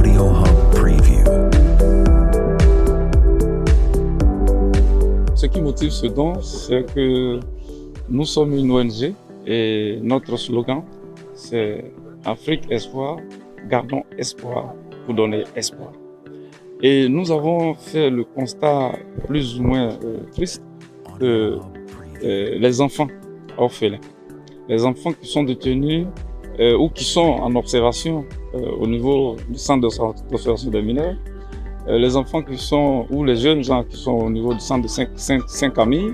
Audio Hub Preview. Ce qui motive ce don, c'est que nous sommes une ONG et notre slogan, c'est Afrique Espoir, gardons espoir pour donner espoir. Et nous avons fait le constat plus ou moins triste que les enfants orphelins, les enfants qui sont détenus ou qui sont en observation au niveau du centre d'observation des mineurs, les enfants qui sont, ou les jeunes gens qui sont au niveau du centre de Saint-Camille,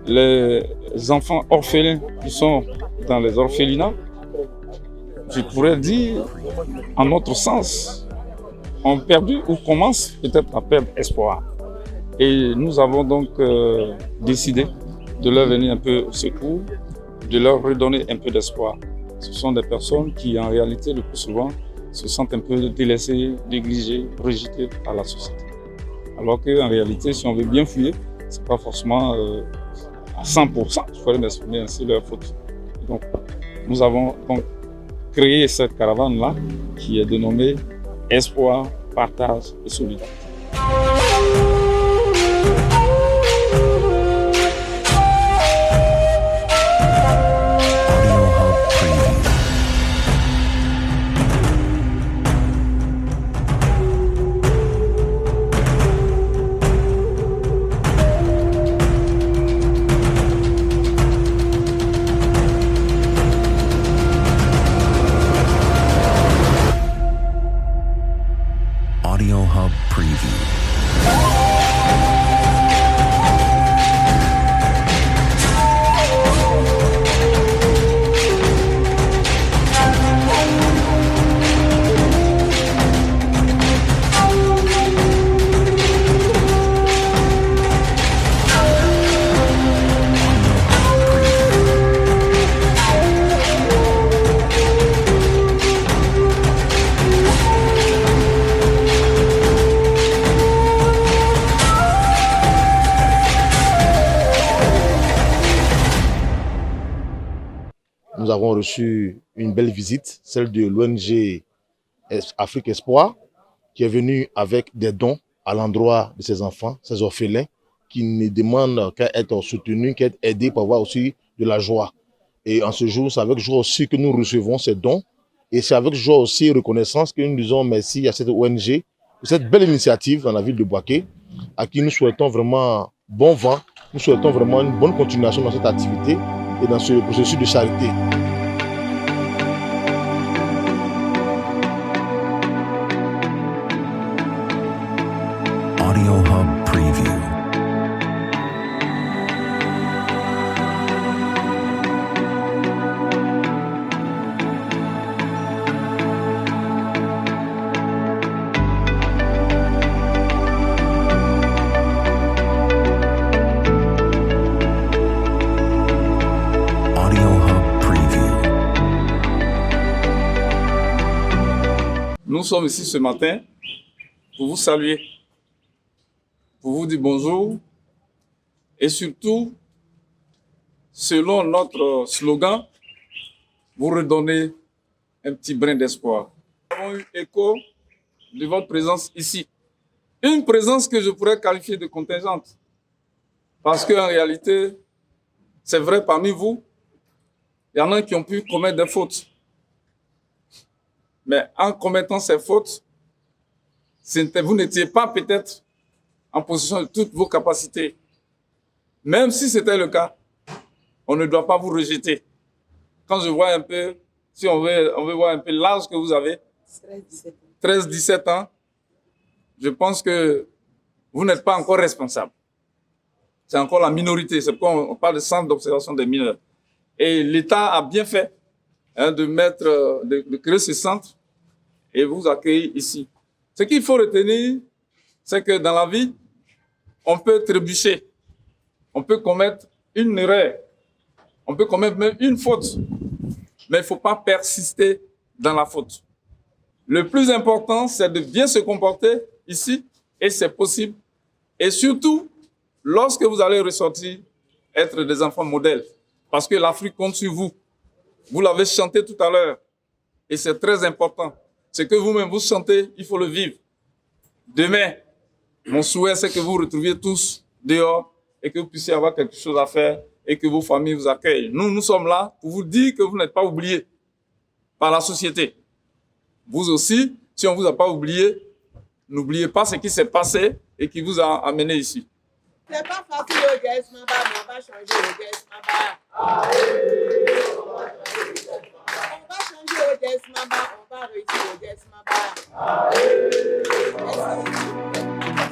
les enfants orphelins qui sont dans les orphelinats, je pourrais dire, en notre sens, ont perdu ou commencent peut-être à perdre espoir. Et nous avons donc décidé de leur venir un peu au secours, de leur redonner un peu d'espoir. Ce sont des personnes qui, en réalité, le plus souvent, se sentent un peu délaissées, négligées, rejetées par la société. Alors qu'en réalité, si on veut bien fouiller, ce n'est pas forcément à 100%, il faudrait m'exprimer ainsi, leur faute. Donc, nous avons donc créé cette caravane-là qui est dénommée Espoir, Partage et Solidarité. Audio Hub Preview. Nous avons reçu une belle visite, celle de l'ONG Afrique Espoir, qui est venue avec des dons à l'endroit de ces enfants, ces orphelins, qui ne demandent qu'à être soutenus, qu'à être aidés pour avoir aussi de la joie. Et en ce jour, c'est avec joie aussi que nous recevons ces dons. Et c'est avec joie aussi et reconnaissance que nous disons merci à cette ONG pour cette belle initiative dans la ville de Bouaké, à qui nous souhaitons vraiment bon vent, nous souhaitons vraiment une bonne continuation dans cette activité et dans ce processus de charité. Audio Hub Preview. Audio Hub Preview. Nous sommes ici ce matin pour vous saluer, pour vous dire bonjour et surtout, selon notre slogan, vous redonner un petit brin d'espoir. Nous avons eu écho de votre présence ici. Une présence que je pourrais qualifier de contingente. Parce qu'en réalité, c'est vrai, parmi vous, il y en a qui ont pu commettre des fautes. Mais en commettant ces fautes, vous n'étiez pas peut-être en possession de toutes vos capacités. Même si c'était le cas, on ne doit pas vous rejeter. Quand je vois un peu, si on veut voir un peu l'âge que vous avez, 13-17 ans, je pense que vous n'êtes pas encore responsable. C'est encore la minorité. C'est pourquoi on parle de centre d'observation des mineurs. Et l'État a bien fait de créer ce centre et vous accueillir ici. Ce qu'il faut retenir, c'est que dans la vie, on peut trébucher, on peut commettre une erreur, on peut commettre même une faute, mais il ne faut pas persister dans la faute. Le plus important, c'est de bien se comporter ici, et c'est possible. Et surtout, lorsque vous allez ressortir, être des enfants modèles, parce que l'Afrique compte sur vous. Vous l'avez chanté tout à l'heure, et c'est très important. Ce que vous-même vous sentez, il faut le vivre. Demain, mon souhait, c'est que vous vous retrouviez tous dehors et que vous puissiez avoir quelque chose à faire et que vos familles vous accueillent. Nous sommes là pour vous dire que vous n'êtes pas oubliés par la société. Vous aussi, si on ne vous a pas oublié, n'oubliez pas ce qui s'est passé et qui vous a amené ici. C'est pas facile au Jess Mamba, mais on va changer au Jess Mamba. On va changer au Jess Mamba, on va réussir au Jess Mamba.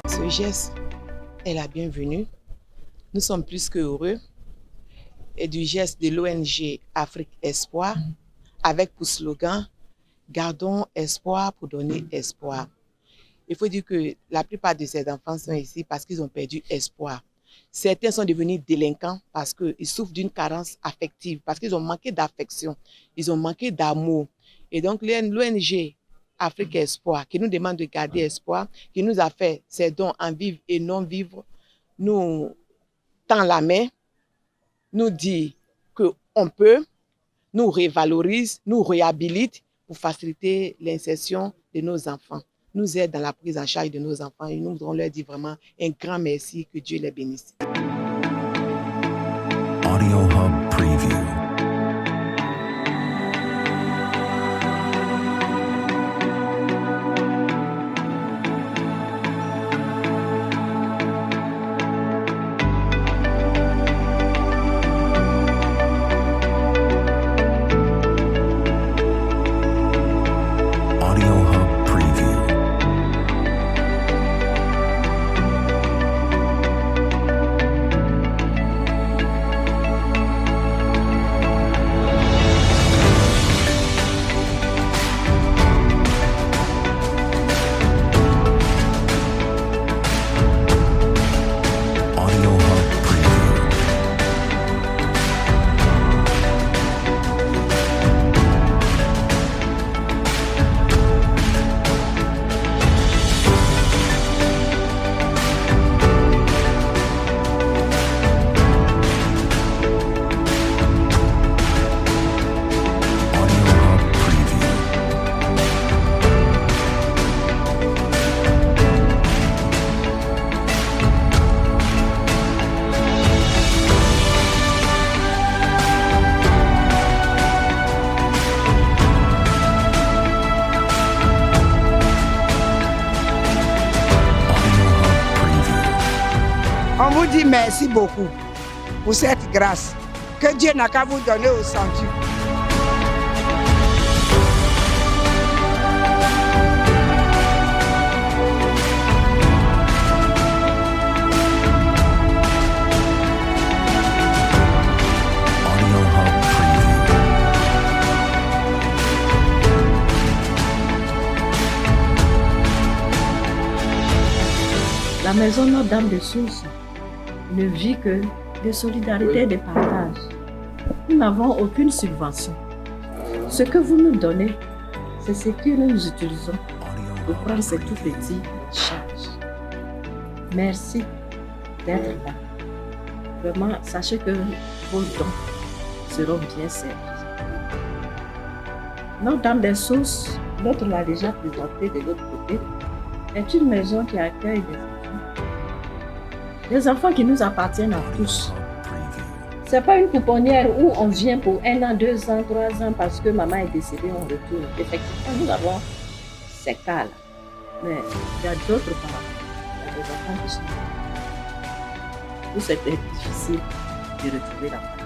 Ce geste est la bienvenue. Nous sommes plus que heureux et du geste de l'ONG Afrique Espoir avec pour slogan « Gardons espoir pour donner espoir ». Il faut dire que la plupart de ces enfants sont ici parce qu'ils ont perdu espoir. Certains sont devenus délinquants parce qu'ils souffrent d'une carence affective, parce qu'ils ont manqué d'affection, ils ont manqué d'amour. Et donc l'ONG Afrique Espoir, qui nous demande de garder espoir, qui nous a fait ces dons en vivre et non vivre, nous tend la main, nous dit qu'on peut, nous révalorise, nous réhabilite pour faciliter l'insertion de nos enfants, nous aide dans la prise en charge de nos enfants et nous voudrons leur dire vraiment un grand merci, que Dieu les bénisse. Audio Hub Preview. Audio Hub Preview. Audio Hub Preview. Audio Hub Preview. Audio Hub Preview. On vous dit merci beaucoup pour cette grâce que Dieu n'a qu'à vous donner au centuple. Audio Hub Preview. La maison Notre-Dame de Source ne vit que de solidarité et de partage. Nous n'avons aucune subvention. Ce que vous nous donnez, c'est ce que nous utilisons pour prendre ces tout petits charges. Merci d'être là. Vraiment, sachez que vos dons seront bien servis. Notre-Dame des Sources, l'autre l'a déjà présenté de l'autre côté, est une maison qui accueille des enfants qui nous appartiennent à tous. Ce n'est pas une pouponnière où on vient pour 1 an, 2 ans, 3 ans parce que maman est décédée, on retourne. Effectivement, nous avons ces cas-là. Mais il y a d'autres parents. Il y a des enfants qui sont là. Où c'était difficile de retrouver la famille.